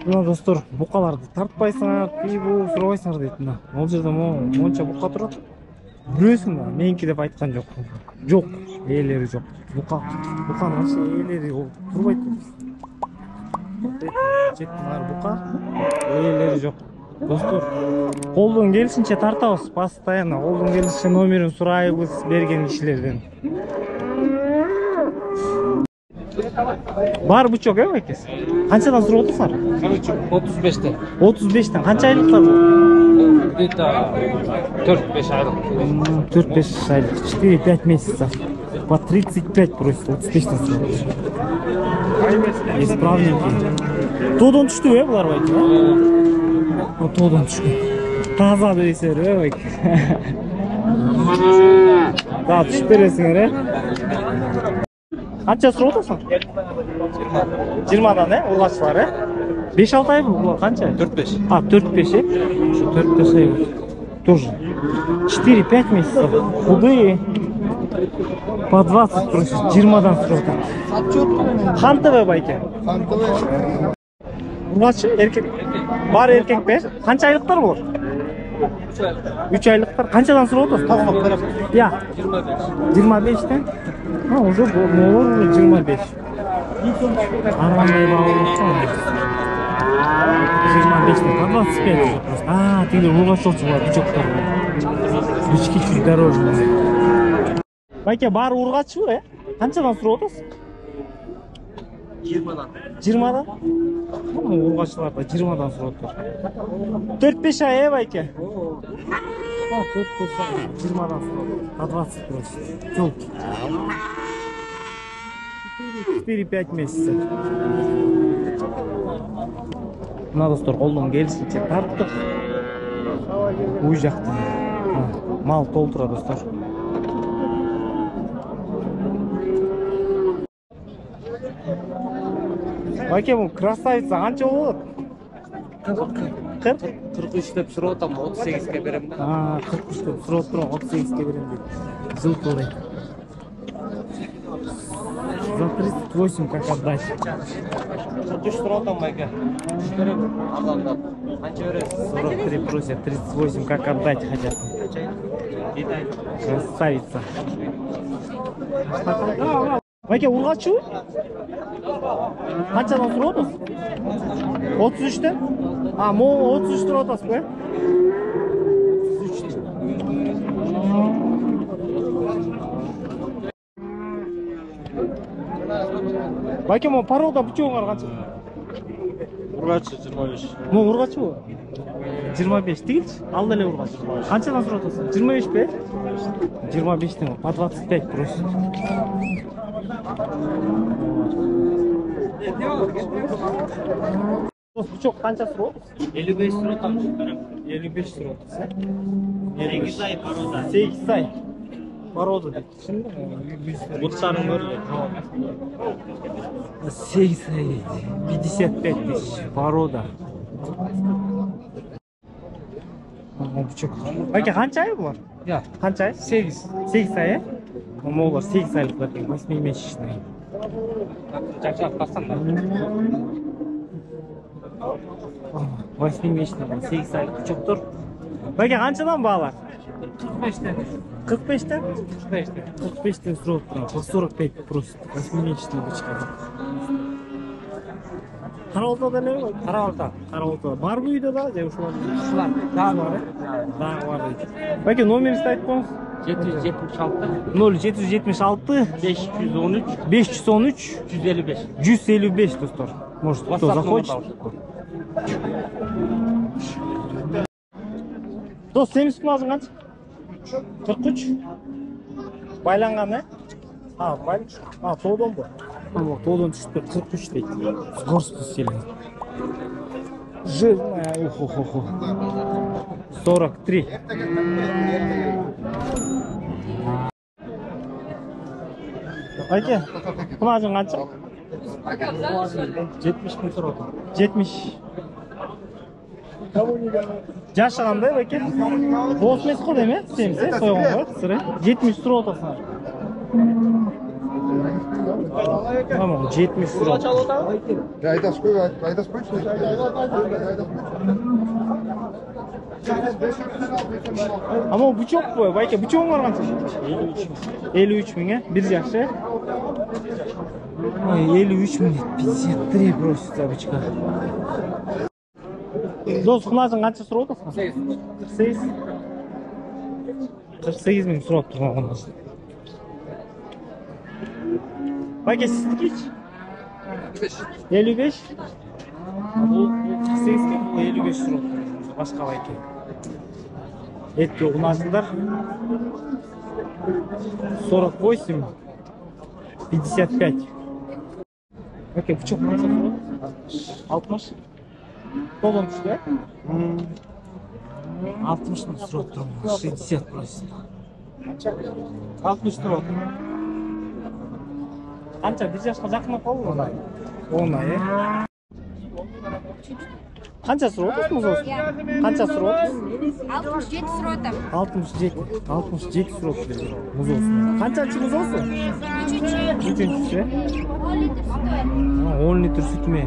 Мына достор, букаларды тартпайсыңар, бул сурабайсыңар дейт мына. Ол жерде монча бука турат. Бүрөсүң да, меники деп айткан жок. Жок, ээлери жок. Буканын ачы ээлери турбайт. Четтин бука, ээлери жок. Достор, колдон келишинче тартабыз, постоянно. Колдон келишинче номерин сурайбыз берген кишилерден. Бар бучок экес. Канчадан сурап отурсуңар? 35'te. 35'ten. Kança aylıklar bu? Где-то 4-5 aylık. 4-5 aylık. 4-5 месяцев. По 35 просит. 35'ten сурап. Исправненький. Тоодон түштү булар байке? Тоодон түштү. Таза десер байке. Да, түшүп бересиңер, Kança сурап отурсуң? 20'dan, ургачылар, 5-6 ай bu kança? 4-5. 4-5, 4-5 ай. Тоже. 4-5 месяцев. Худые. По 20 просит. 20'dan сурап отыр. Хан ТВ байке. Хан ТВ. Ургачы эркек. Бар эркек бе? Канча айлыктар булар? 3 aylıklar. Kançadan сурап отурсуң? Тагып берем. Ya. 25'ten. Ha, уже olur 25. Армандай bağlılıktan. 25'ten. По 25 просто. Тегер ургачылчы бар, бучоктар. Бички дорожный. Байке, бар ургачы бу, Канчадан сурап отурсуң? 20'dan. 20'dan? Ургачылар да 20'dan сурап отур. 4-5 ай, байке? 4-5 ай. 20'dan сурап отур. По 20 просит. Çok. 4-5 месяцев. Мына достор, колдон келишинче тарттык. Уй жактан. Мал толтура достор. Байке, бул красавица канча болот? 40? 43 деп сурап атам, 38'ge берем. 43 деп сурап турам, 38'ge берем дейт. Жылтылый. За 38 как отдать? 43 сурап атам байке. Берем. Азандап. Канча бересиз? 43 просят, 38 как отдать хотят. Красавица. Байке, ургачы? Канчадан сурап отурсуң? 33'ten? Mo 33'ten отасыз бе? 33'ten. Байке, мо порода бучоңар канча? Ургачы 25. Мо ургачы бу? 25 тигилчи? Ал деле ургачы. Канчадан сурап отасың? 25 бе? 25'ten, по 25 просит. Bıçak kança сурап? 55 сурап атам. 55 сурап. 8 ay paroda. 8 ay. Порода дейт. Şimdi Буттарын көрүлөт. 8 ay deydi. 55 тысяч. Порода. Bıçak. Peki kança ay bu var? Ya, Kança ay? 8. 8 ay. Ama o var 8 aylıklar. 8-месячный. Жакшап барсаң да. 8-месячный. 8 aylık bıçaktır. Peki kançadan bağlar? 45'ten. 45'ten? 45'ten. 45'ten сурап турам. По 45 просит. 8-месячный бычка. Караолтада не бар? Караолтада. Бар bu үйдө да, же ушулар? Ушулар дагы бар. Дагы бар дейт. Пеке, номеринизди айтып коюңуз. 776 0776 513 513 155. 155 достор. Может, кто захочет. Дос, сенин суммаң канча? 43. Байланган, байланган. Тоодон бу. Тоодон түштү 43 дейт. Скоросту силен. Жирная, 43. Байке, мынажың канча? 70 мың сурап атам. 70. Жашы кандай байке? Бос эмес го деме? Сен сойгонго, сыры. 70 сурап атасың. Tamam 70 lira. Aydas koy, aydas koy. Ama bu çok bu. Belki bu çok var mı? 53 bin bir yaşı. 53 bin. 53 просит за бычка. Dost kulağın kaçı sıra oldu? 48. 48 bin sıra oldu. Belki sizlik hiç? 55. Bu 48 bin, bu 55 sıra oldu. Başka belki. Et yok, nasıldır? 48, 55. Okey, bu çok mu? 60. Dolun işte. 60 mı sıra oturum? 60 burası. 60 sıra oturum. Kança, bir yaşa yakın oldu mu? Olmayı. Kança sıra otursunuz olsun? Kança sıra otursunuz? 67 srotam. 67 sıra oturuyor. Muz olsun. Kança açımız olsun? Üçüncüsü. 10 litre süt mü?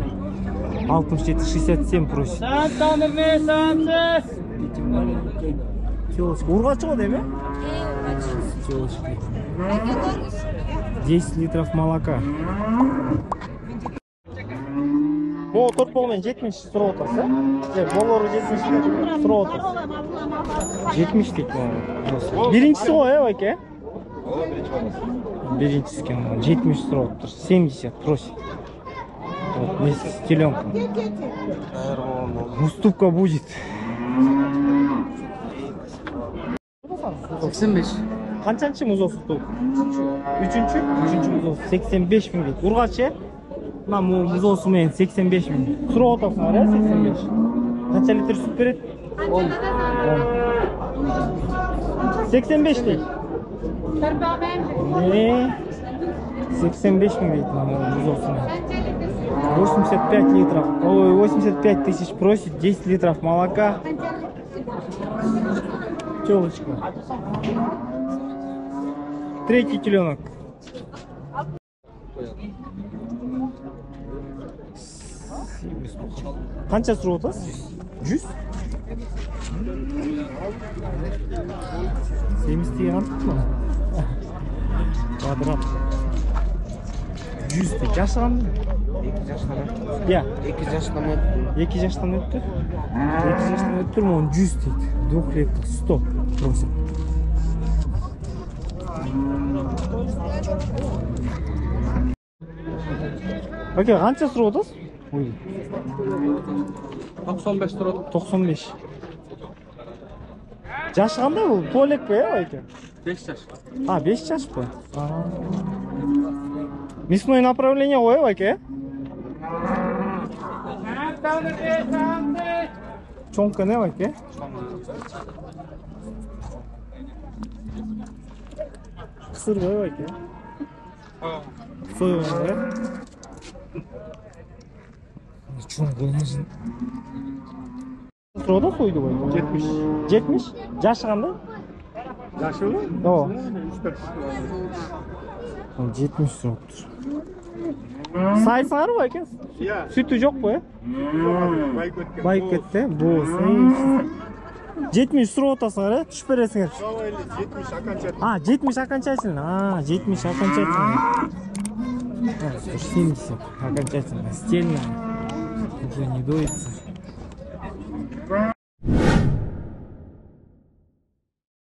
67, 67 просит. Телочка. Ургачева değil mi? Телочка. 10 litre молока. Bu 4 bolmen 70 sıra otası. Bolları 70 sıra otası. 70 dik bu. Birincisi o ya belki. Birincisi kim? 70 sıra otası. 70 просит. Вот, вместе с теленком. Уступка будет. 85. Kaçıncı muz olsun? Üçüncü muz olsun. 85 bin değil. Urgaç'ı? Lan bu muz olsun benim 85 bin. Sıra otası var ya 85. Kaç litre süt verir? 10. 85 değil. Ne? 85 bin değil lan muz olsun. 85 литров. Ой, 85 тысяч просит, 10 литров молока. Телочка. Третий теленок. Kança sıra otası? 100. 70 diye anladın mı? Kvadrat. 100 de. Yaşlandı mı? 2 yaştan öttü. Ya. 2 yaştan öttü. 2 yaştan öttü. 2 yaştan öttü mü onu 100 deydi. 2 litre 100 просит. Okey, qancha sıra otası? 95 turadi. 95. Yaşı qanday bu? Tuvalet mi ya aka? 5 yaş. Ha 5 yaş mı? Мясное направление ой aka? Чонка ne aka? Kısır koy aka. Soy var. Чонка ne? Sıra soydu koy. 70. 70. Yaşı qanday? Yaşı mı? O. 3-4. 70 soktur. Sayısı var mı aka? Ya. Sütü yok bu ya? Bayık etti. Bu. 70 sıra otasın ara. Düşüp veresiniz. 70 окончательно. Ha 70 окончательно. Ha 70 окончательно. Ha 70 окончательно. Стельно. Уже не дуется.